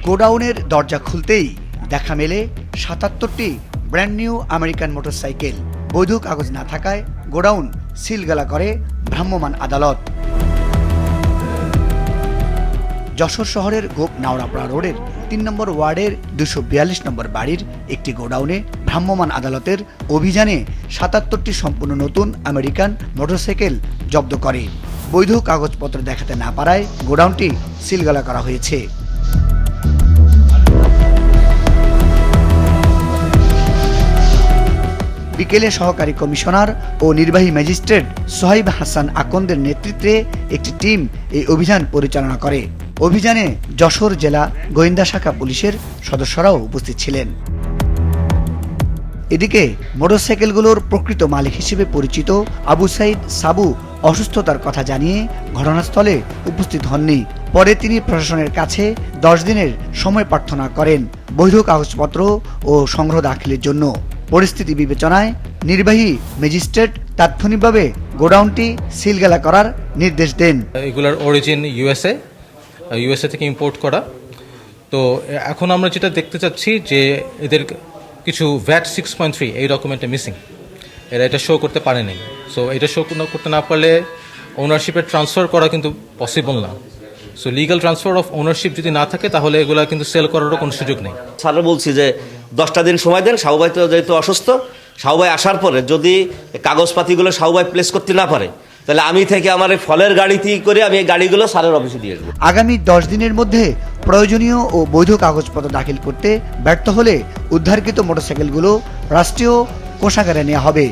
গোডাউনের দরজা খুলতেই দেখা মেলে ৭৭টি ব্র্যান্ড নিউ আমেরিকান মোটরসাইকেল। বৈধ কাগজ না থাকায় গোডাউন সিলগালা করে ভ্রাম্যমাণ আদালত। যশোর শহরের গোপ নাওড়াপাড়া রোডের ৩ নম্বর ওয়ার্ডের ২৪২ নম্বর বাড়ির একটি গোডাউনে ভ্রাম্যমাণ আদালতের অভিযানে ৭৭টি সম্পূর্ণ নতুন আমেরিকান মোটরসাইকেল জব্দ করে। বৈধ কাগজপত্র দেখাতে না পারায় গোডাউনটি সিলগালা করা হয়েছে। বিকেলে সহকারী কমিশনার ও নির্বাহী ম্যাজিস্ট্রেট সোহাইব হাসান আকন্দের নেতৃত্বে একটি টিম এই অভিযান পরিচালনা করে। অভিযানে যশোর জেলা গোয়েন্দা শাখা পুলিশের সদস্যরাও উপস্থিত ছিলেন। এদিকে মোটরসাইকেলগুলোর প্রকৃত মালিক হিসেবে পরিচিত আবু সাইদ সাবু অসুস্থতার কথা জানিয়ে ঘটনাস্থলে উপস্থিত হননি। পরে তিনি প্রশাসনের কাছে 10 দিনের সময় প্রার্থনা করেন বৈধ কাগজপত্র ও সংগ্রহ দাখিলের জন্য। পরিস্থিতি বিবেচনায় নির্বাহী ম্যাজিস্ট্রেট তাৎক্ষণিকভাবে গোডাউনটি সিলগালা করার নির্দেশ দেন। এগুলোর অরিজিন ইউএসএ থেকে ইম্পোর্ট করা। তো এখন আমরা যেটা দেখতে চাচ্ছি যে এদের কিছু ভ্যাট 6.3 এই ডকুমেন্টে মিসিং, এরা এটা শো করতে পারেনি। সো এটা শো করতে না পারলে ওনারশিপের ট্রান্সফার করা কিন্তু পসিবল না। So legal transfer of ownership যদি না থাকে তাহলে এগুলো কিন্তু সেল করারও কোনো সুযোগ নেই। স্যার বলছি যে 10টা দিন সময় দেন। শাহুভাই তো যেহেতু অসুস্থ, শাহুভাই আসার পরে যদি কাগজপাতিগুলো শাহুভাই প্লেস করতে না পারে তাহলে আমি থেকে আমার এই ফলের গাড়িতেই করে আমি এই গাড়িগুলো স্যারের অফিসে দিয়ে আসবো। আগামী 10 দিনের মধ্যে প্রয়োজনীয় ও বৈধ কাগজপত্র দাখিল করতে ব্যর্থ হলে উদ্ধারকৃত মোটরসাইকেলগুলো রাষ্ট্রীয় কোষাগারে নেওয়া হবে।